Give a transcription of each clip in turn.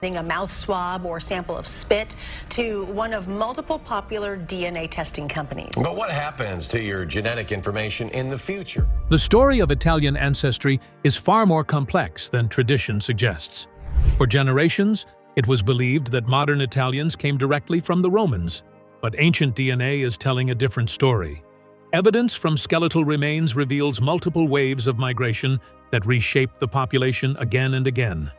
A mouth swab or sample of spit to one of multiple popular DNA testing companies. But what happens to your genetic information in the future? The story of Italian ancestry is far more complex than tradition suggests. For generations, it was believed that modern Italians came directly from the Romans, but ancient DNA is telling a different story. Evidence from skeletal remains reveals multiple waves of migration that reshaped the population again and again.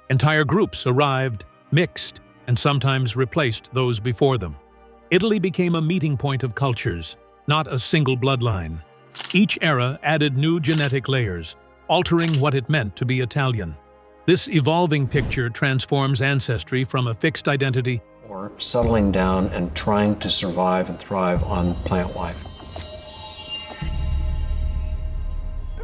Entire groups arrived, mixed, and sometimes replaced those before them. Italy became a meeting point of cultures, not a single bloodline. Each era added new genetic layers, altering what it meant to be Italian. This evolving picture transforms ancestry from a fixed identity or settling down and trying to survive and thrive on plant life.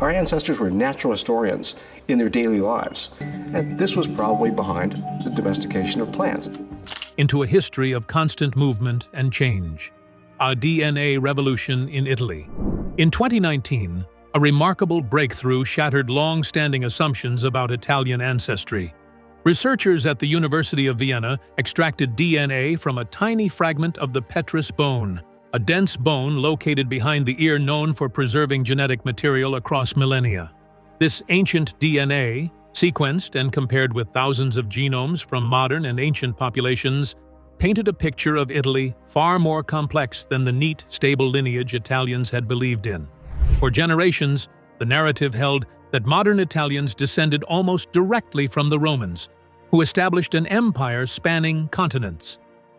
Our ancestors were natural historians in their daily lives, and this was probably behind the domestication of plants. into a history of constant movement and change. A DNA revolution in Italy. In 2019, a remarkable breakthrough shattered long-standing assumptions about Italian ancestry. Researchers at the University of Vienna extracted DNA from a tiny fragment of the petrous bone, a dense bone located behind the ear known for preserving genetic material across millennia. This ancient DNA, sequenced and compared with thousands of genomes from modern and ancient populations, painted a picture of Italy far more complex than the neat, stable lineage Italians had believed in. For generations, the narrative held that modern Italians descended almost directly from the Romans, who established an empire spanning continents.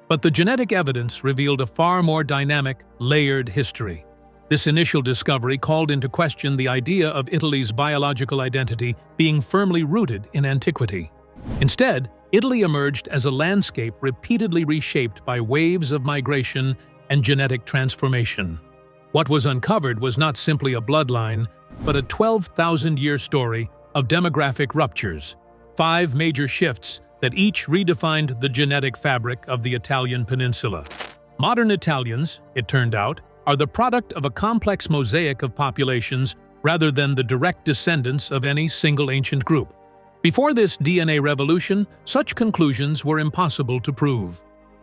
But the genetic evidence revealed a far more dynamic, layered history. This initial discovery called into question the idea of Italy's biological identity being firmly rooted in antiquity. Instead, Italy emerged as a landscape repeatedly reshaped by waves of migration and genetic transformation. What was uncovered was not simply a bloodline, but a 12,000-year story of demographic ruptures, 5 major shifts that each redefined the genetic fabric of the Italian peninsula. Modern Italians, it turned out, are the product of a complex mosaic of populations rather than the direct descendants of any single ancient group. Before this DNA revolution, such conclusions were impossible to prove.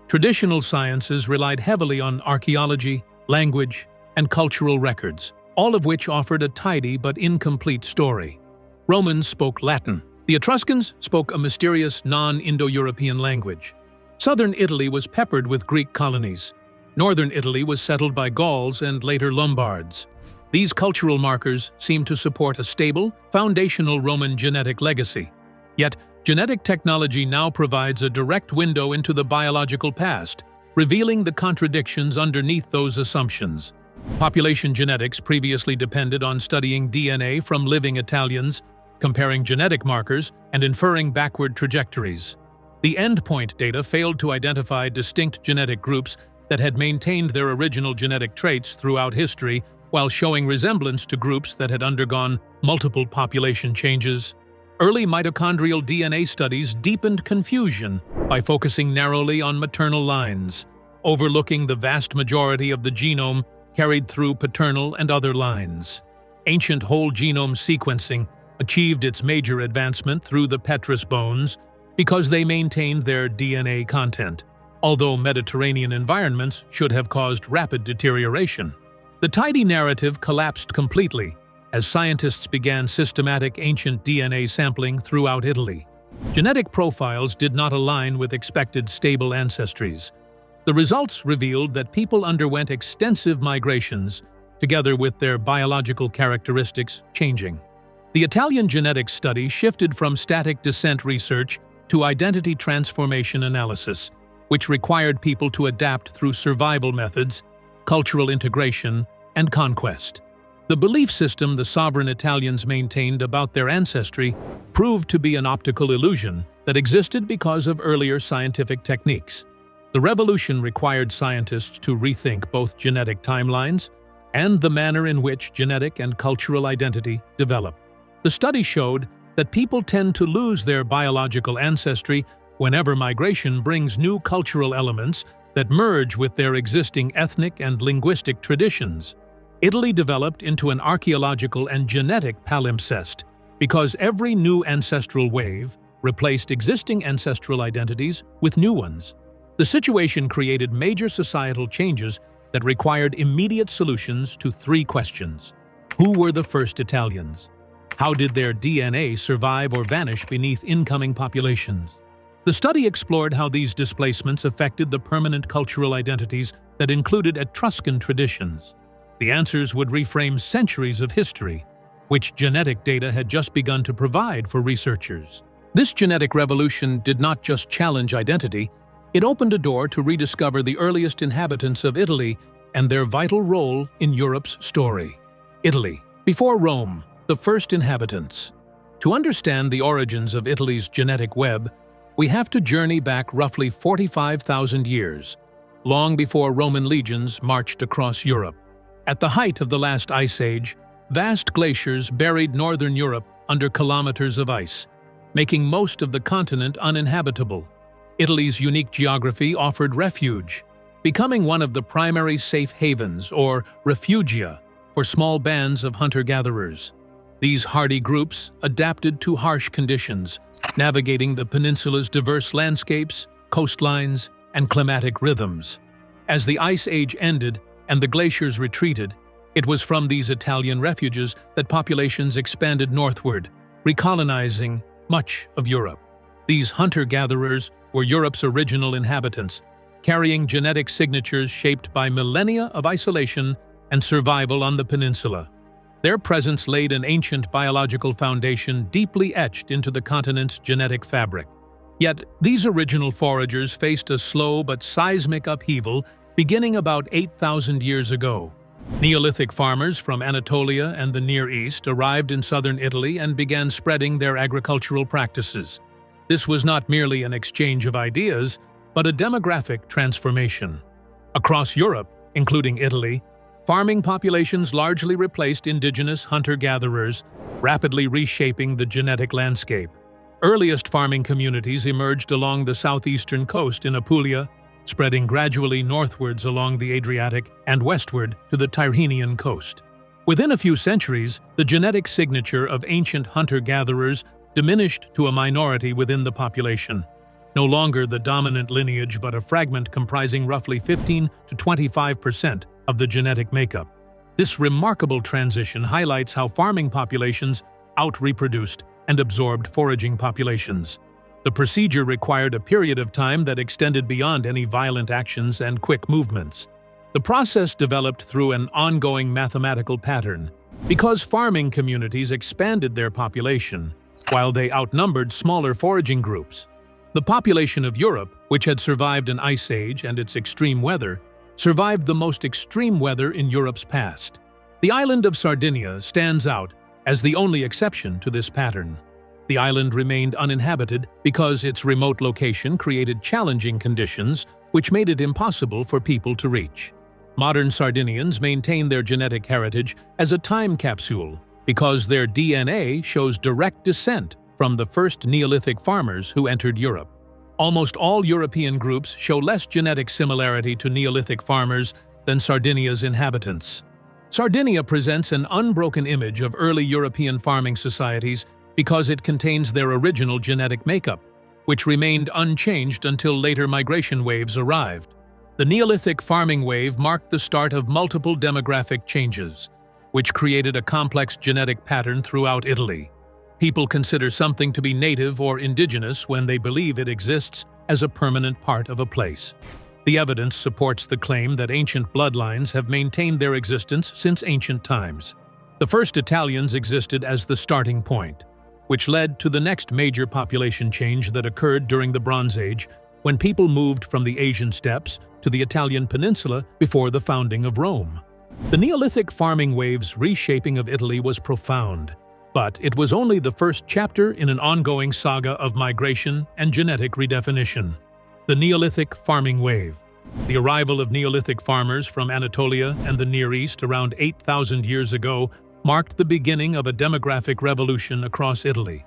Traditional sciences relied heavily on archaeology, language, and cultural records, all of which offered a tidy but incomplete story. Romans spoke Latin. The Etruscans spoke a mysterious non-Indo-European language. Southern Italy was peppered with Greek colonies. Northern Italy was settled by Gauls and later Lombards. These cultural markers seem to support a stable, foundational Roman genetic legacy. Yet, genetic technology now provides a direct window into the biological past, revealing the contradictions underneath those assumptions. Population genetics previously depended on studying DNA from living Italians, comparing genetic markers, and inferring backward trajectories. The endpoint data failed to identify distinct genetic groups that had maintained their original genetic traits throughout history while showing resemblance to groups that had undergone multiple population changes. Early mitochondrial DNA studies deepened confusion by focusing narrowly on maternal lines, overlooking the vast majority of the genome carried through paternal and other lines. Ancient whole genome sequencing achieved its major advancement through the petrous bones because they maintained their DNA content, although Mediterranean environments should have caused rapid deterioration. The tidy narrative collapsed completely as scientists began systematic ancient DNA sampling throughout Italy. Genetic profiles did not align with expected stable ancestries. The results revealed that people underwent extensive migrations, together with their biological characteristics changing. The Italian genetics study shifted from static descent research to identity transformation analysis, which required people to adapt through survival methods, cultural integration, and conquest. The belief system the sovereign Italians maintained about their ancestry proved to be an optical illusion that existed because of earlier scientific techniques. The revolution required scientists to rethink both genetic timelines and the manner in which genetic and cultural identity develop. The study showed that people tend to lose their biological ancestry whenever migration brings new cultural elements that merge with their existing ethnic and linguistic traditions. Italy developed into an archaeological and genetic palimpsest because every new ancestral wave replaced existing ancestral identities with new ones. The situation created major societal changes that required immediate solutions to three questions. Who were the first Italians? How did their DNA survive or vanish beneath incoming populations? The study explored how these displacements affected the permanent cultural identities that included Etruscan traditions. The answers would reframe centuries of history, which genetic data had just begun to provide for researchers. This genetic revolution did not just challenge identity, it opened a door to rediscover the earliest inhabitants of Italy and their vital role in Europe's story. Italy, before Rome, the first inhabitants. To understand the origins of Italy's genetic web, we have to journey back roughly 45,000 years, long before Roman legions marched across Europe. At the height of the last ice age, vast glaciers buried northern Europe under kilometers of ice, making most of the continent uninhabitable. Italy's unique geography offered refuge, becoming one of the primary safe havens, or refugia, for small bands of hunter-gatherers. These hardy groups adapted to harsh conditions, navigating the peninsula's diverse landscapes, coastlines, and climatic rhythms. As the Ice Age ended and the glaciers retreated, it was from these Italian refuges that populations expanded northward, recolonizing much of Europe. These hunter-gatherers were Europe's original inhabitants, carrying genetic signatures shaped by millennia of isolation and survival on the peninsula. Their presence laid an ancient biological foundation deeply etched into the continent's genetic fabric. Yet, these original foragers faced a slow but seismic upheaval beginning about 8,000 years ago. Neolithic farmers from Anatolia and the Near East arrived in southern Italy and began spreading their agricultural practices. This was not merely an exchange of ideas, but a demographic transformation. Across Europe, including Italy, farming populations largely replaced indigenous hunter-gatherers, rapidly reshaping the genetic landscape. Earliest farming communities emerged along the southeastern coast in Apulia, spreading gradually northwards along the Adriatic and westward to the Tyrrhenian coast. Within a few centuries, the genetic signature of ancient hunter-gatherers diminished to a minority within the population, no longer the dominant lineage but a fragment comprising roughly 15 to 25% of the genetic makeup. This remarkable transition highlights how farming populations out-reproduced and absorbed foraging populations. The procedure required a period of time that extended beyond any violent actions and quick movements. The process developed through an ongoing mathematical pattern. Because farming communities expanded their population, while they outnumbered smaller foraging groups. The population of Europe, which had survived an ice age and its extreme weather, survived the most extreme weather in Europe's past. The island of Sardinia stands out as the only exception to this pattern. The island remained uninhabited because its remote location created challenging conditions which made it impossible for people to reach. Modern Sardinians maintain their genetic heritage as a time capsule because their DNA shows direct descent from the first Neolithic farmers who entered Europe. Almost all European groups show less genetic similarity to Neolithic farmers than Sardinia's inhabitants. Sardinia presents an unbroken image of early European farming societies because it contains their original genetic makeup, which remained unchanged until later migration waves arrived. The Neolithic farming wave marked the start of multiple demographic changes, which created a complex genetic pattern throughout Italy. People consider something to be native or indigenous when they believe it exists as a permanent part of a place. The evidence supports the claim that ancient bloodlines have maintained their existence since ancient times. The first Italians existed as the starting point, which led to the next major population change that occurred during the Bronze Age, when people moved from the Asian steppes to the Italian peninsula before the founding of Rome. The Neolithic farming wave's reshaping of Italy was profound, but it was only the first chapter in an ongoing saga of migration and genetic redefinition. The Neolithic farming wave. The arrival of Neolithic farmers from Anatolia and the Near East around 8,000 years ago marked the beginning of a demographic revolution across Italy.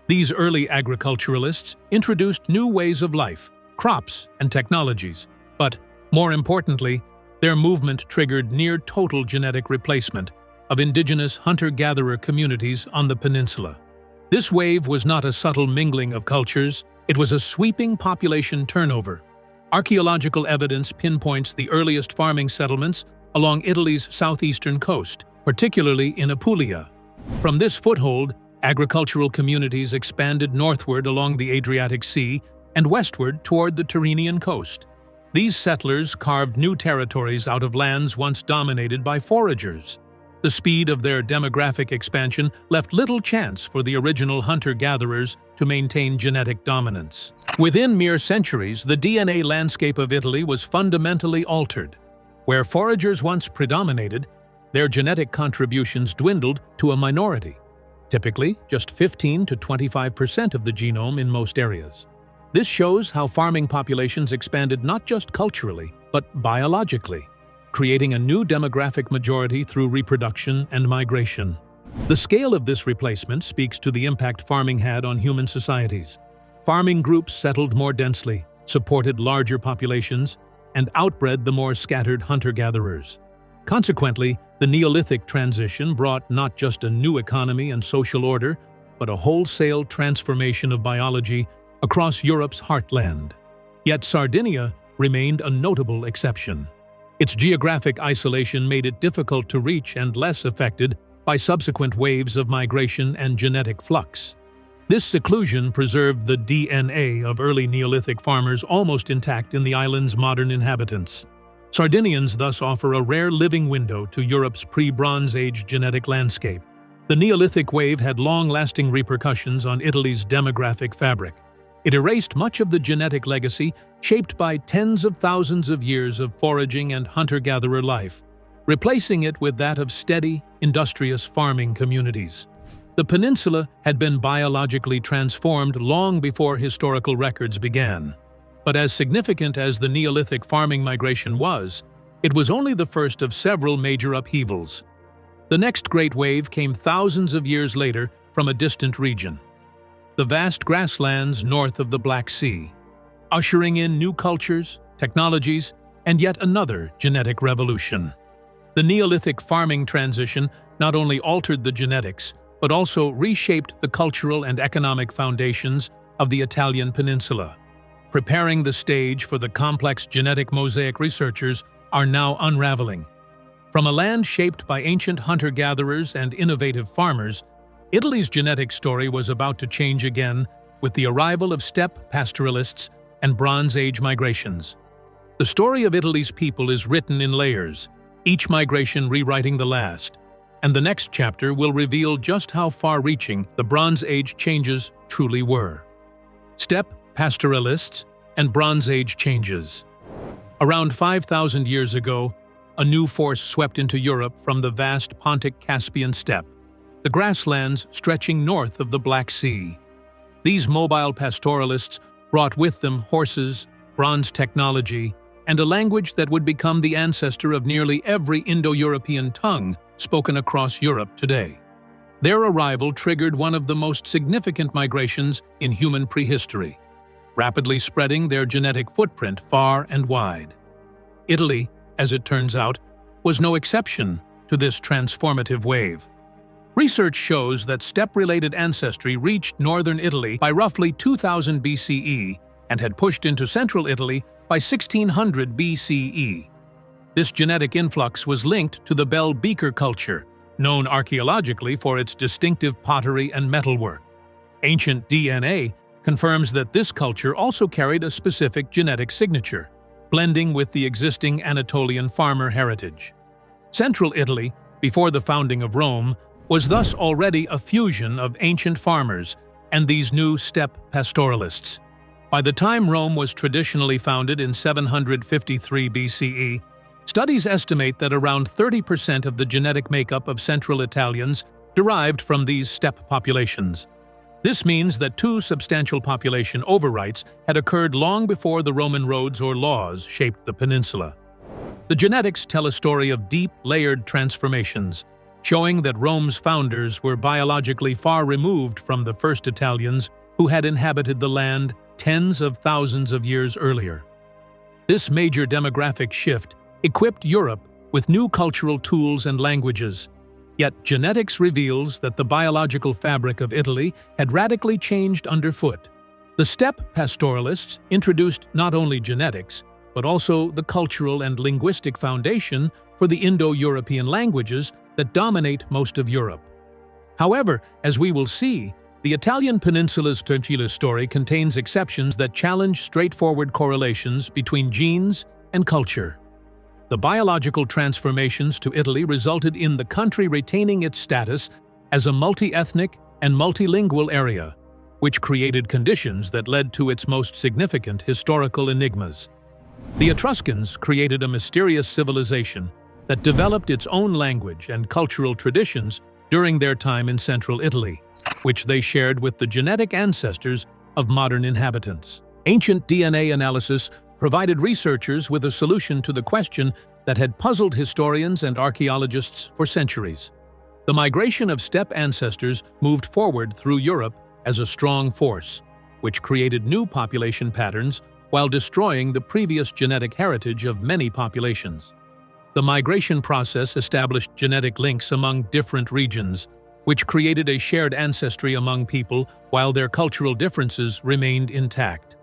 These early agriculturalists introduced new ways of life, crops, and technologies, but, more importantly, their movement triggered near-total genetic replacement of indigenous hunter-gatherer communities on the peninsula. This wave was not a subtle mingling of cultures, it was a sweeping population turnover. Archaeological evidence pinpoints the earliest farming settlements along Italy's southeastern coast, particularly in Apulia. From this foothold, agricultural communities expanded northward along the Adriatic Sea and westward toward the Tyrrhenian coast. These settlers carved new territories out of lands once dominated by foragers. The speed of their demographic expansion left little chance for the original hunter-gatherers to maintain genetic dominance. Within mere centuries, the DNA landscape of Italy was fundamentally altered. Where foragers once predominated, their genetic contributions dwindled to a minority, typically just 15 to 25% of the genome in most areas. This shows how farming populations expanded not just culturally, but biologically, creating a new demographic majority through reproduction and migration. The scale of this replacement speaks to the impact farming had on human societies. Farming groups settled more densely, supported larger populations, and outbred the more scattered hunter-gatherers. Consequently, the Neolithic transition brought not just a new economy and social order, but a wholesale transformation of biology across Europe's heartland. Yet Sardinia remained a notable exception. Its geographic isolation made it difficult to reach and less affected by subsequent waves of migration and genetic flux. This seclusion preserved the DNA of early Neolithic farmers almost intact in the island's modern inhabitants. Sardinians thus offer a rare living window to Europe's pre-Bronze Age genetic landscape. The Neolithic wave had long-lasting repercussions on Italy's demographic fabric. It erased much of the genetic legacy shaped by tens of thousands of years of foraging and hunter-gatherer life, replacing it with that of steady, industrious farming communities. The peninsula had been biologically transformed long before historical records began. But as significant as the Neolithic farming migration was, it was only the first of several major upheavals. The next great wave came thousands of years later from a distant region, the vast grasslands north of the Black Sea, ushering in new cultures, technologies, and yet another genetic revolution. The Neolithic farming transition not only altered the genetics, but also reshaped the cultural and economic foundations of the Italian peninsula, preparing the stage for the complex genetic mosaic researchers are now unraveling. From a land shaped by ancient hunter-gatherers and innovative farmers, Italy's genetic story was about to change again with the arrival of steppe pastoralists and Bronze Age migrations. The story of Italy's people is written in layers, each migration rewriting the last, and the next chapter will reveal just how far-reaching the Bronze Age changes truly were. Steppe pastoralists and Bronze Age changes. Around 5,000 years ago, a new force swept into Europe from the vast Pontic-Caspian steppe, the grasslands stretching north of the Black Sea. These mobile pastoralists brought with them horses, bronze technology, and a language that would become the ancestor of nearly every Indo-European tongue spoken across Europe today. Their arrival triggered one of the most significant migrations in human prehistory, rapidly spreading their genetic footprint far and wide. Italy, as it turns out, was no exception to this transformative wave. Research shows that steppe-related ancestry reached northern Italy by roughly 2000 BCE and had pushed into central Italy by 1600 BCE. This genetic influx was linked to the Bell Beaker culture, known archaeologically for its distinctive pottery and metalwork. Ancient DNA confirms that this culture also carried a specific genetic signature, blending with the existing Anatolian farmer heritage. Central Italy, before the founding of Rome, was thus already a fusion of ancient farmers and these new steppe pastoralists. By the time Rome was traditionally founded in 753 BCE, studies estimate that around 30% of the genetic makeup of Central Italians derived from these steppe populations. This means that two substantial population overwrites had occurred long before the Roman roads or laws shaped the peninsula. The genetics tell a story of deep, layered transformations, showing that Rome's founders were biologically far removed from the first Italians who had inhabited the land tens of thousands of years earlier. This major demographic shift equipped Europe with new cultural tools and languages, Yet genetics reveals that the biological fabric of Italy had radically changed underfoot. The steppe pastoralists introduced not only genetics, but also the cultural and linguistic foundation for the Indo-European languages that dominate most of Europe. However, as we will see, the Italian peninsula's fertile story contains exceptions that challenge straightforward correlations between genes and culture. The biological transformations to Italy resulted in the country retaining its status as a multi-ethnic and multilingual area, which created conditions that led to its most significant historical enigmas. The Etruscans created a mysterious civilization that developed its own language and cultural traditions during their time in central Italy, which they shared with the genetic ancestors of modern inhabitants. Ancient DNA analysis provided researchers with a solution to the question that had puzzled historians and archaeologists for centuries. The migration of steppe ancestors moved forward through Europe as a strong force, which created new population patterns while destroying the previous genetic heritage of many populations. The migration process established genetic links among different regions, which created a shared ancestry among people while their cultural differences remained intact.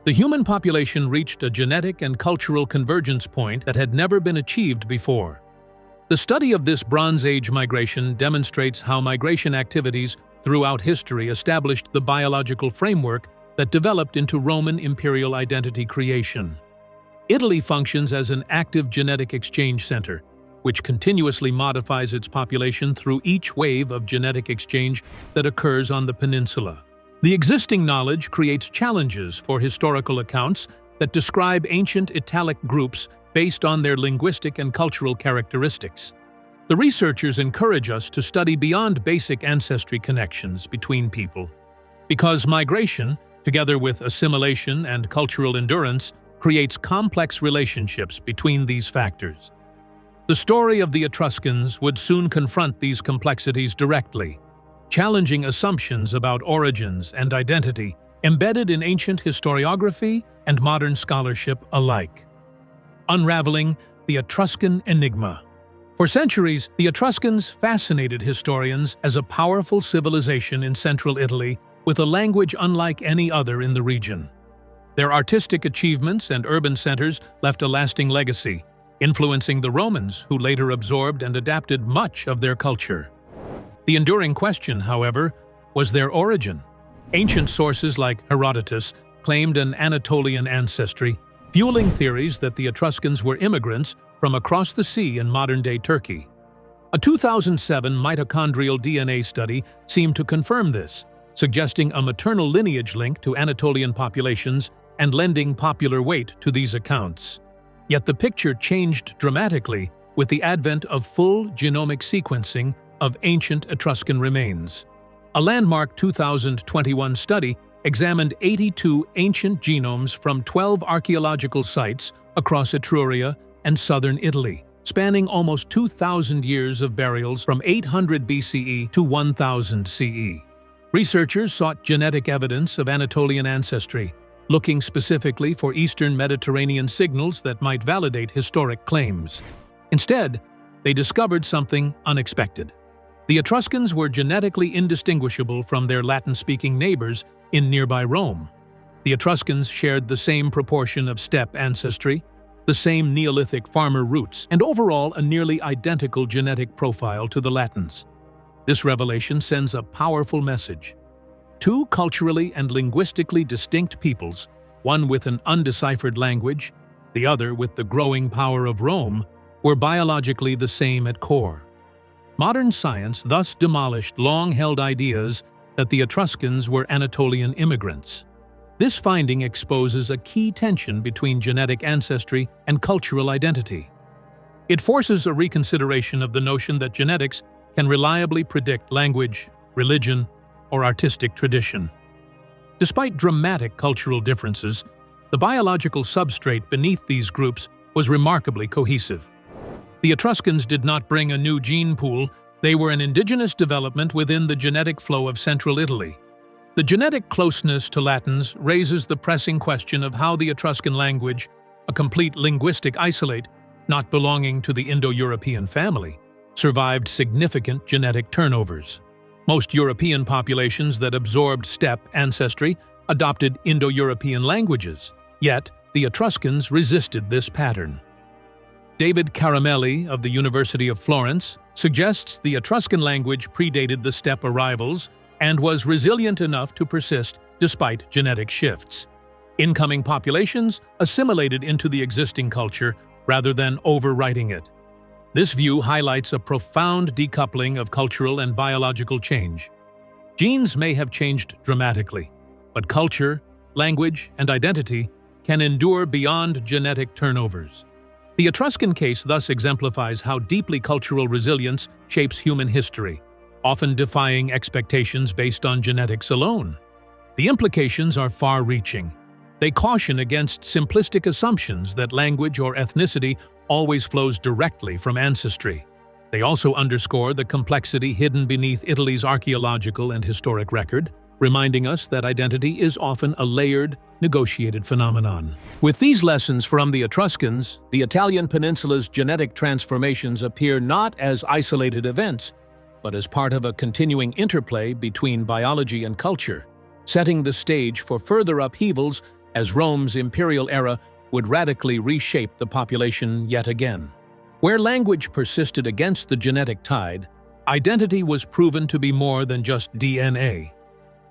The human population reached a genetic and cultural convergence point that had never been achieved before. The study of this Bronze Age migration demonstrates how migration activities throughout history established the biological framework that developed into Roman imperial identity creation. Italy functions as an active genetic exchange center, which continuously modifies its population through each wave of genetic exchange that occurs on the peninsula. The existing knowledge creates challenges for historical accounts that describe ancient Italic groups based on their linguistic and cultural characteristics. The researchers encourage us to study beyond basic ancestry connections between people, because migration, together with assimilation and cultural endurance, creates complex relationships between these factors. The story of the Etruscans would soon confront these complexities directly, challenging assumptions about origins and identity embedded in ancient historiography and modern scholarship alike. Unraveling the Etruscan enigma. For centuries, the Etruscans fascinated historians as a powerful civilization in central Italy with a language unlike any other in the region. Their artistic achievements and urban centers left a lasting legacy, influencing the Romans, who later absorbed and adapted much of their culture. The enduring question, however, was their origin. Ancient sources like Herodotus claimed an Anatolian ancestry, fueling theories that the Etruscans were immigrants from across the sea in modern-day Turkey. A 2007 mitochondrial DNA study seemed to confirm this, suggesting a maternal lineage link to Anatolian populations and lending popular weight to these accounts. Yet the picture changed dramatically with the advent of full genomic sequencing of ancient Etruscan remains. A landmark 2021 study examined 82 ancient genomes from 12 archaeological sites across Etruria and southern Italy, spanning almost 2,000 years of burials from 800 BCE to 1000 CE. Researchers sought genetic evidence of Anatolian ancestry, looking specifically for Eastern Mediterranean signals that might validate historic claims. Instead, they discovered something unexpected. The Etruscans were genetically indistinguishable from their Latin-speaking neighbors in nearby Rome. The Etruscans shared the same proportion of steppe ancestry, the same Neolithic farmer roots, and overall a nearly identical genetic profile to the Latins. This revelation sends a powerful message. Two culturally and linguistically distinct peoples, one with an undeciphered language, the other with the growing power of Rome, were biologically the same at core. Modern science thus demolished long-held ideas that the Etruscans were Anatolian immigrants. This finding exposes a key tension between genetic ancestry and cultural identity. It forces a reconsideration of the notion that genetics can reliably predict language, religion, or artistic tradition. Despite dramatic cultural differences, the biological substrate beneath these groups was remarkably cohesive. The Etruscans did not bring a new gene pool, they were an indigenous development within the genetic flow of central Italy. The genetic closeness to Latins raises the pressing question of how the Etruscan language, a complete linguistic isolate, not belonging to the Indo-European family, survived significant genetic turnovers. Most European populations that absorbed steppe ancestry adopted Indo-European languages, yet the Etruscans resisted this pattern. David Caramelli of the University of Florence suggests the Etruscan language predated the steppe arrivals and was resilient enough to persist despite genetic shifts. Incoming populations assimilated into the existing culture rather than overwriting it. This view highlights a profound decoupling of cultural and biological change. Genes may have changed dramatically, but culture, language, and identity can endure beyond genetic turnovers. The Etruscan case thus exemplifies how deeply cultural resilience shapes human history, often defying expectations based on genetics alone. The implications are far-reaching. They caution against simplistic assumptions that language or ethnicity always flows directly from ancestry. They also underscore the complexity hidden beneath Italy's archaeological and historic record, reminding us that identity is often a layered, negotiated phenomenon. With these lessons from the Etruscans, the Italian peninsula's genetic transformations appear not as isolated events, but as part of a continuing interplay between biology and culture, setting the stage for further upheavals as Rome's imperial era would radically reshape the population yet again. Where language persisted against the genetic tide, identity was proven to be more than just DNA.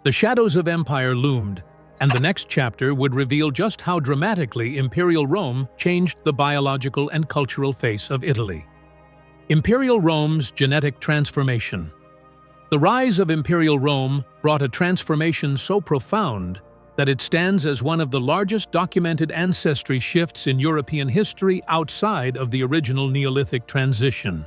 The shadows of empire loomed, and the next chapter would reveal just how dramatically Imperial Rome changed the biological and cultural face of Italy. Imperial Rome's genetic transformation. The rise of Imperial Rome brought a transformation so profound that it stands as one of the largest documented ancestry shifts in European history outside of the original Neolithic transition.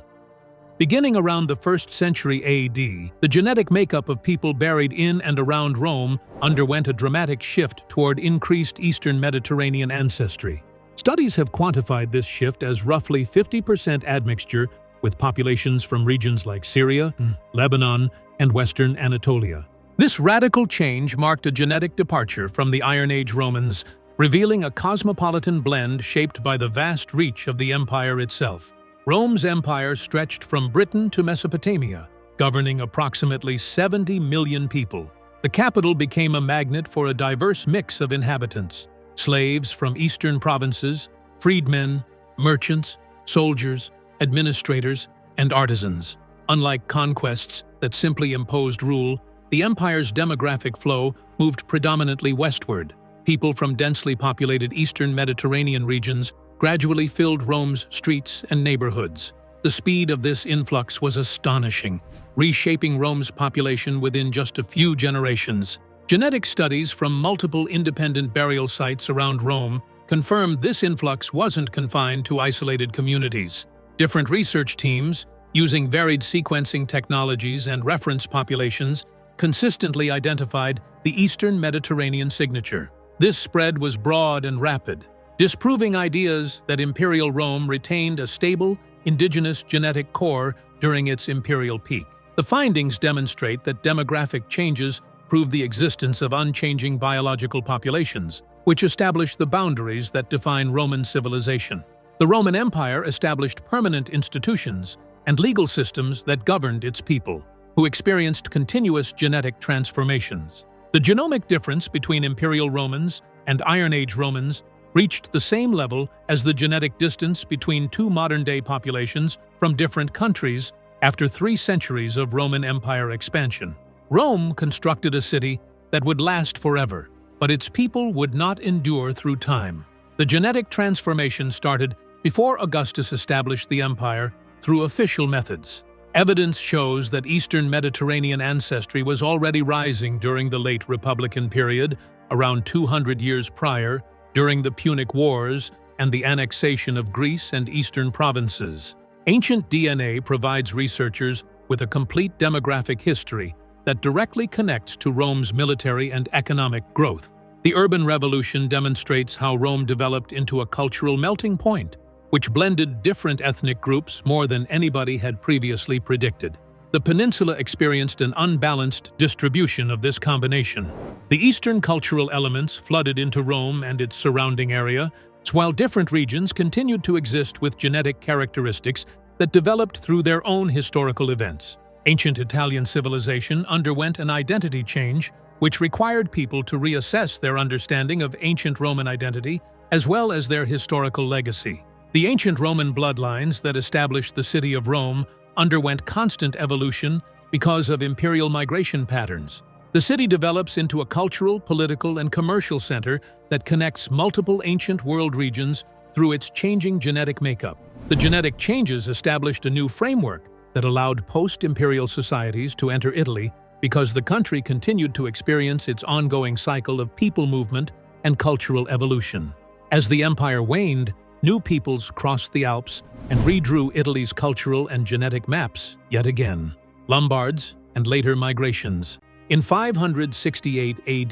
Beginning around the 1st century AD, the genetic makeup of people buried in and around Rome underwent a dramatic shift toward increased Eastern Mediterranean ancestry. Studies have quantified this shift as roughly 50% admixture with populations from regions like Syria, Lebanon, and Western Anatolia. This radical change marked a genetic departure from the Iron Age Romans, revealing a cosmopolitan blend shaped by the vast reach of the empire itself. Rome's empire stretched from Britain to Mesopotamia, governing approximately 70 million people. The capital became a magnet for a diverse mix of inhabitants: slaves from eastern provinces, freedmen, merchants, soldiers, administrators, and artisans. Unlike conquests that simply imposed rule, the empire's demographic flow moved predominantly westward. People from densely populated eastern Mediterranean regions gradually filled Rome's streets and neighborhoods. The speed of this influx was astonishing, reshaping Rome's population within just a few generations. Genetic studies from multiple independent burial sites around Rome confirmed this influx wasn't confined to isolated communities. Different research teams, using varied sequencing technologies and reference populations, consistently identified the Eastern Mediterranean signature. This spread was broad and rapid, disproving ideas that Imperial Rome retained a stable, indigenous genetic core during its imperial peak. The findings demonstrate that demographic changes prove the existence of unchanging biological populations, which establish the boundaries that define Roman civilization. The Roman Empire established permanent institutions and legal systems that governed its people, who experienced continuous genetic transformations. The genomic difference between Imperial Romans and Iron Age Romans reached the same level as the genetic distance between two modern-day populations from different countries after 3 centuries of Roman Empire expansion. Rome constructed a city that would last forever, but its people would not endure through time. The genetic transformation started before Augustus established the empire through official methods. Evidence shows that Eastern Mediterranean ancestry was already rising during the late Republican period, around 200 years prior, during the Punic Wars and the annexation of Greece and eastern provinces. Ancient DNA provides researchers with a complete demographic history that directly connects to Rome's military and economic growth. The urban revolution demonstrates how Rome developed into a cultural melting point, which blended different ethnic groups more than anybody had previously predicted. The peninsula experienced an unbalanced distribution of this combination. The eastern cultural elements flooded into Rome and its surrounding area, while different regions continued to exist with genetic characteristics that developed through their own historical events. Ancient Italian civilization underwent an identity change, which required people to reassess their understanding of ancient Roman identity as well as their historical legacy. The ancient Roman bloodlines that established the city of Rome underwent constant evolution because of imperial migration patterns. The city develops into a cultural, political, and commercial center that connects multiple ancient world regions through its changing genetic makeup. The genetic changes established a new framework that allowed post-imperial societies to enter Italy because the country continued to experience its ongoing cycle of people movement and cultural evolution. As the empire waned, new peoples crossed the Alps and redrew Italy's cultural and genetic maps yet again. Lombards and later migrations. In 568 AD,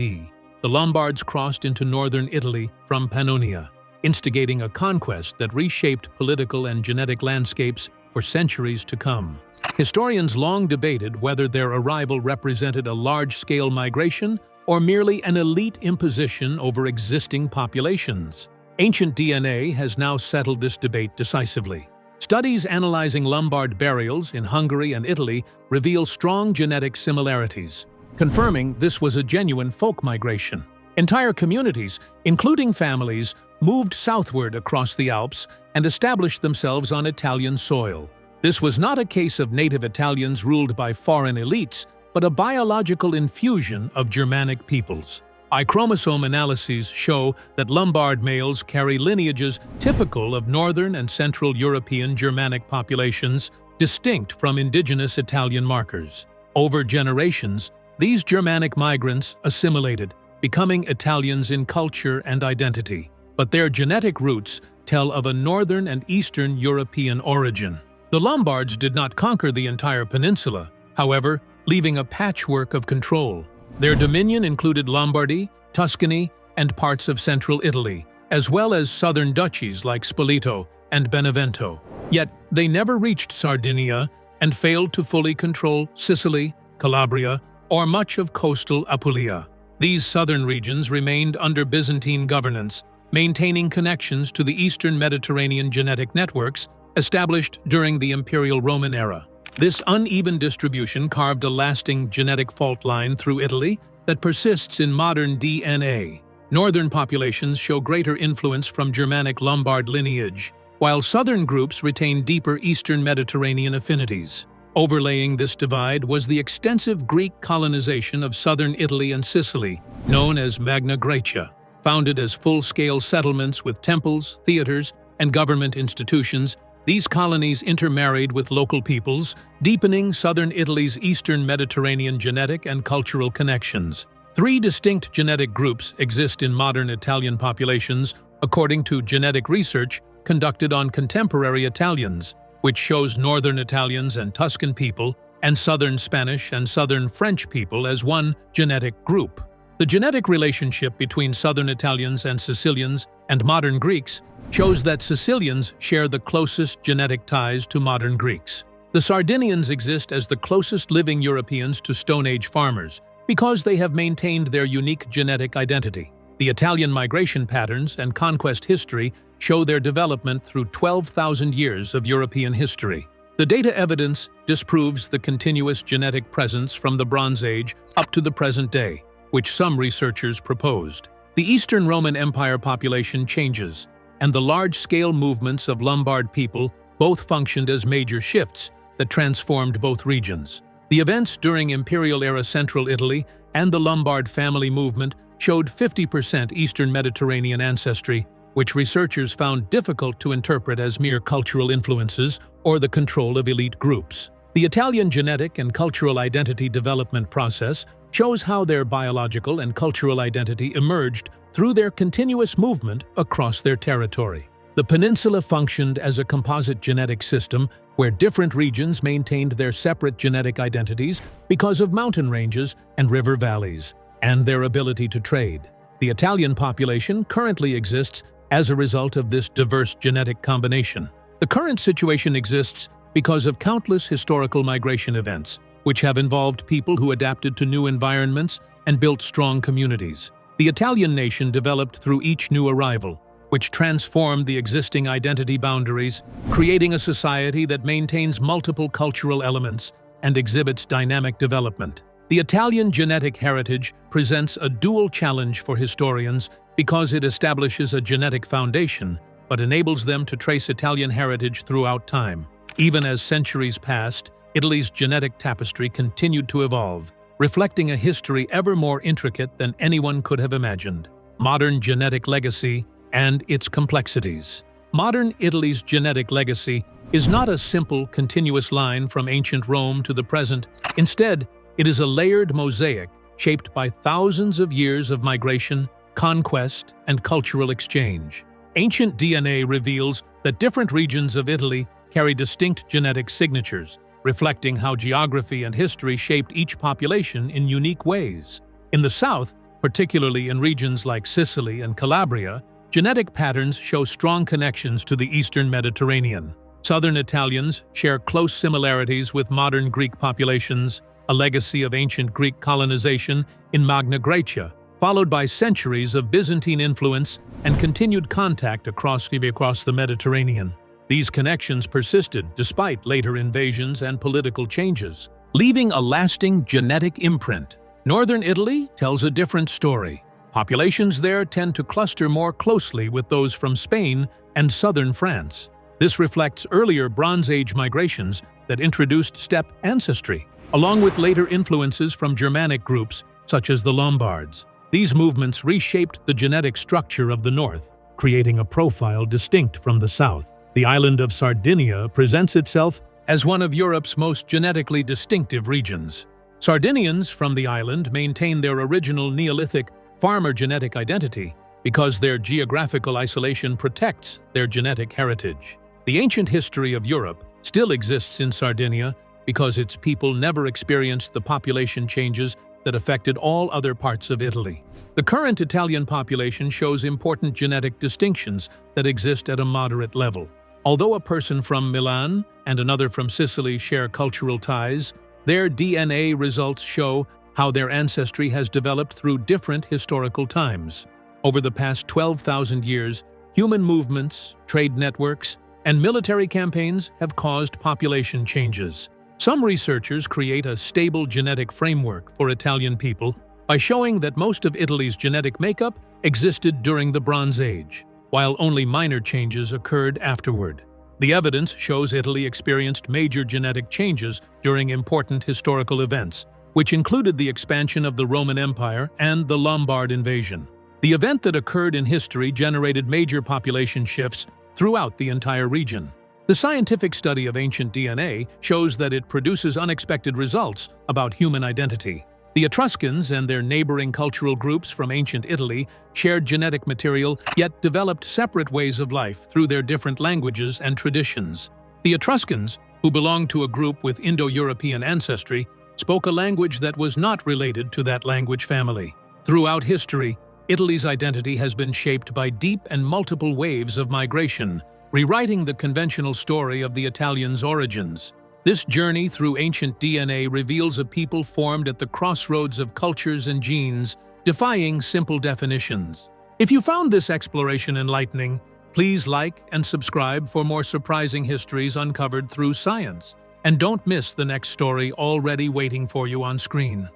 the Lombards crossed into northern Italy from Pannonia, instigating a conquest that reshaped political and genetic landscapes for centuries to come. Historians long debated whether their arrival represented a large-scale migration or merely an elite imposition over existing populations. Ancient DNA has now settled this debate decisively. Studies analyzing Lombard burials in Hungary and Italy reveal strong genetic similarities, confirming this was a genuine folk migration. Entire communities, including families, moved southward across the Alps and established themselves on Italian soil. This was not a case of native Italians ruled by foreign elites, but a biological infusion of Germanic peoples. I-chromosome analyses show that Lombard males carry lineages typical of Northern and Central European Germanic populations, distinct from indigenous Italian markers. Over generations, these Germanic migrants assimilated, becoming Italians in culture and identity. But their genetic roots tell of a Northern and Eastern European origin. The Lombards did not conquer the entire peninsula, however, leaving a patchwork of control. Their dominion included Lombardy, Tuscany, and parts of central Italy, as well as southern duchies like Spoleto and Benevento. Yet, they never reached Sardinia and failed to fully control Sicily, Calabria, or much of coastal Apulia. These southern regions remained under Byzantine governance, maintaining connections to the Eastern Mediterranean genetic networks established during the Imperial Roman era. This uneven distribution carved a lasting genetic fault line through Italy that persists in modern DNA. Northern populations show greater influence from Germanic Lombard lineage, while southern groups retain deeper Eastern Mediterranean affinities. Overlaying this divide was the extensive Greek colonization of southern Italy and Sicily, known as Magna Graecia. Founded as full-scale settlements with temples, theaters, and government institutions, these colonies intermarried with local peoples, deepening southern Italy's Eastern Mediterranean genetic and cultural connections. 3 distinct genetic groups exist in modern Italian populations, according to genetic research conducted on contemporary Italians, which shows Northern Italians and Tuscan people, and Southern Spanish and Southern French people as one genetic group. The genetic relationship between Southern Italians and Sicilians and modern Greeks shows that Sicilians share the closest genetic ties to modern Greeks. The Sardinians exist as the closest living Europeans to Stone Age farmers because they have maintained their unique genetic identity. The Italian migration patterns and conquest history show their development through 12,000 years of European history. The data evidence disproves the continuous genetic presence from the Bronze Age up to the present day, which some researchers proposed. The Eastern Roman Empire population changes, and the large-scale movements of Lombard people both functioned as major shifts that transformed both regions. The events during imperial-era Central Italy and the Lombard family movement showed 50% Eastern Mediterranean ancestry, which researchers found difficult to interpret as mere cultural influences or the control of elite groups. The Italian genetic and cultural identity development process shows how their biological and cultural identity emerged through their continuous movement across their territory. The peninsula functioned as a composite genetic system where different regions maintained their separate genetic identities because of mountain ranges and river valleys, and their ability to trade. The Italian population currently exists as a result of this diverse genetic combination. The current situation exists because of countless historical migration events, which have involved people who adapted to new environments and built strong communities. The Italian nation developed through each new arrival, which transformed the existing identity boundaries, creating a society that maintains multiple cultural elements and exhibits dynamic development. The Italian genetic heritage presents a dual challenge for historians because it establishes a genetic foundation, but enables them to trace Italian heritage throughout time. Even as centuries passed, Italy's genetic tapestry continued to evolve, reflecting a history ever more intricate than anyone could have imagined. Modern genetic legacy and its complexities. Modern Italy's genetic legacy is not a simple, continuous line from ancient Rome to the present. Instead, it is a layered mosaic shaped by thousands of years of migration, conquest, and cultural exchange. Ancient DNA reveals that different regions of Italy carry distinct genetic signatures, reflecting how geography and history shaped each population in unique ways. In the south, particularly in regions like Sicily and Calabria, genetic patterns show strong connections to the Eastern Mediterranean. Southern Italians share close similarities with modern Greek populations, a legacy of ancient Greek colonization in Magna Graecia, followed by centuries of Byzantine influence and continued contact across the Mediterranean. These connections persisted despite later invasions and political changes, leaving a lasting genetic imprint. Northern Italy tells a different story. Populations there tend to cluster more closely with those from Spain and southern France. This reflects earlier Bronze Age migrations that introduced steppe ancestry, along with later influences from Germanic groups such as the Lombards. These movements reshaped the genetic structure of the north, creating a profile distinct from the south. The island of Sardinia presents itself as one of Europe's most genetically distinctive regions. Sardinians from the island maintain their original Neolithic farmer genetic identity because their geographical isolation protects their genetic heritage. The ancient history of Europe still exists in Sardinia because its people never experienced the population changes that affected all other parts of Italy. The current Italian population shows important genetic distinctions that exist at a moderate level. Although a person from Milan and another from Sicily share cultural ties, their DNA results show how their ancestry has developed through different historical times. Over the past 12,000 years, human movements, trade networks, and military campaigns have caused population changes. Some researchers create a stable genetic framework for Italian people by showing that most of Italy's genetic makeup existed during the Bronze Age, while only minor changes occurred afterward. The evidence shows Italy experienced major genetic changes during important historical events, which included the expansion of the Roman Empire and the Lombard invasion. The event that occurred in history generated major population shifts throughout the entire region. The scientific study of ancient DNA shows that it produces unexpected results about human identity. The Etruscans and their neighboring cultural groups from ancient Italy shared genetic material yet developed separate ways of life through their different languages and traditions. The Etruscans, who belonged to a group with Indo-European ancestry, spoke a language that was not related to that language family. Throughout history, Italy's identity has been shaped by deep and multiple waves of migration, rewriting the conventional story of the Italians' origins. This journey through ancient DNA reveals a people formed at the crossroads of cultures and genes, defying simple definitions. If you found this exploration enlightening, please like and subscribe for more surprising histories uncovered through science. And don't miss the next story already waiting for you on screen.